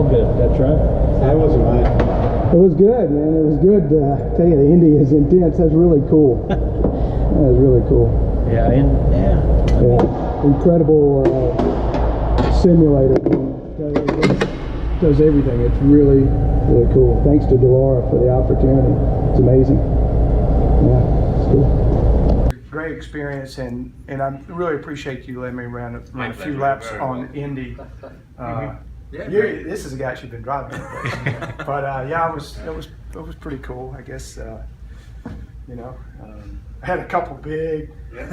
good at that track? That wasn't right. It was good, man. It was good. I tell you, the Indy is intense. That's really cool. That was really cool. Yeah, Incredible simulator. Does everything. It's really, really cool. Thanks to Dallara for the opportunity. It's amazing. Yeah, it's cool. Great experience, and I really appreciate you letting me run a few laps on Indy. This is a guy that you've been driving, but yeah, it was pretty cool. I guess I had a couple big, big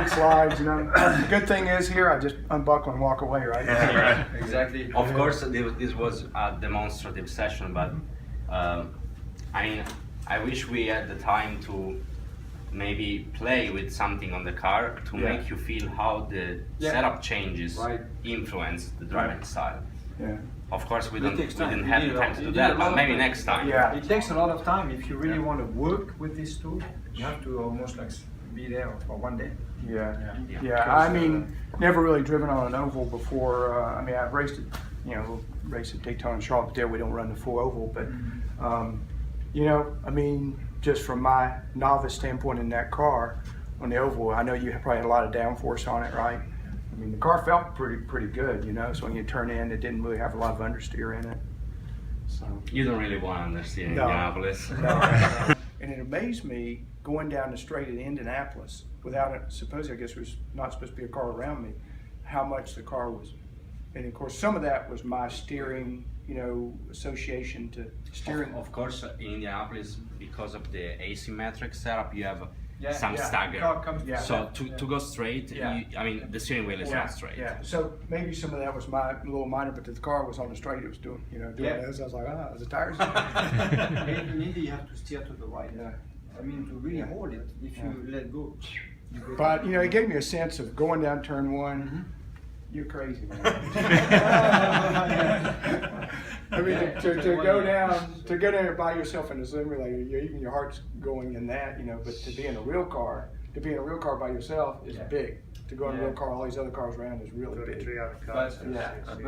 slides. The good thing is here, I just unbuckle and walk away, right? Yeah, right. Exactly. Of course, this was a demonstrative session, but I mean, I wish we had the time to maybe play with something on the car to make you feel how the setup changes influence the driving style. Yeah. Of course, we didn't have the time to do that, but maybe next time. Yeah. It takes a lot of time. If you really want to work with this tool, you have to almost like be there for one day. Yeah. I mean, never really driven on an oval before. I mean, I've raced it, raced at Daytona and Charlotte, but there we don't run the full oval. But, I mean, just from my novice standpoint in that car on the oval, I know you probably had a lot of downforce on it, right? I mean, the car felt pretty good, so when you turn in, it didn't really have a lot of understeer in it. So you don't really want to understeer in Indianapolis. No. And it amazed me going down the straight at Indianapolis without it, supposedly, I guess there was not supposed to be a car around me, how much the car was. And of course, some of that was my steering, association to steering. Of course, in Indianapolis, because of the asymmetric setup, you have some stagger. So to go straight, I mean, the steering wheel is not straight. Yeah, so maybe some of that was my little minor, but the car was on the straight, it was doing this. I was like, the tires. In Indy, you have to steer to the right. Yeah. I mean, to really hold it, if you let go. But, it gave me a sense of going down turn one. You're crazy, man. I mean, to go down by yourself in the simulator, even your heart's going in that, but to be in a real car by yourself is big. To go in a real car, all these other cars around is really big. But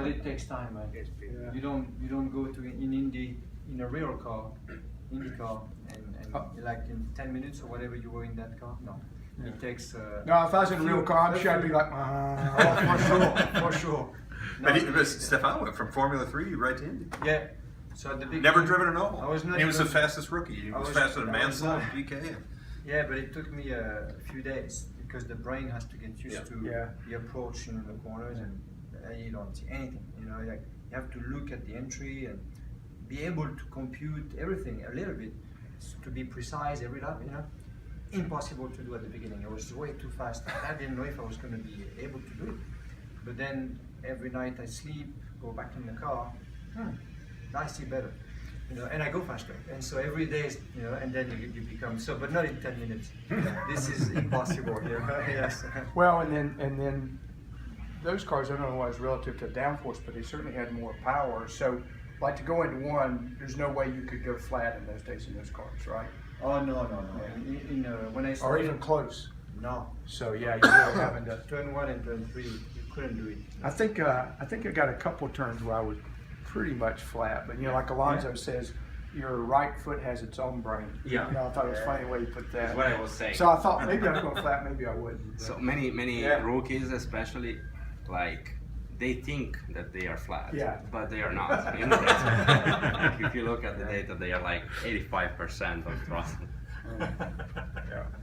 it takes time, man. You don't go to in Indy in a real car, Indy car, and like in 10 minutes or whatever you were in that car. No. It takes. No, if I was in a real car, I'm sure I'd be like, for sure. But Stefan went from Formula 3 right to Indy. Yeah. So at the beginning, never driven an oval. He was the fastest rookie. He was faster than Mansell and PK. Yeah, but it took me a few days because the brain has to get used to the approach in the corners, and you don't see anything. Like you have to look at the entry and be able to compute everything a little bit to be precise every lap. Impossible to do at the beginning. It was way too fast. I didn't know if I was going to be able to do it. But then every night I sleep, go back in the car, I see better, and I go faster. And so every day, and then you become so, but not in 10 minutes. This is impossible. Yes. Well, and then those cars, I don't know why it's relative to downforce, but they certainly had more power. So, like to go into one, there's no way you could go flat in those days in those cars, right? Oh no. When I started, or even close. No. So yeah, you were having to turn 1 and turn 3. You couldn't do it. I think I got a couple turns where I was pretty much flat, but like Alonso says, your right foot has its own brain. Yeah. I thought it was funny the way you put that. That's what I was saying. So I thought maybe I was going flat, maybe I wouldn't. So many rookies, especially, like they think that they are flat, but they are not. If you look at the data, they are like 85% of throttle.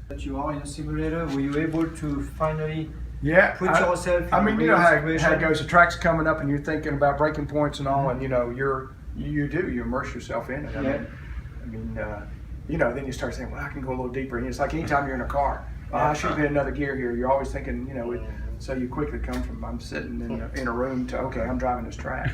But you are in a simulator. Were you able to finally put yourself in I mean, a real how situation? it goes. The track's coming up, and you're thinking about breaking points and all, and you immerse yourself in it. I mean, then you start saying, well, I can go a little deeper. And it's like anytime you're in a car, I should be in another gear here. You're always thinking, so you quickly come from I'm sitting in a room to okay, I'm driving this track.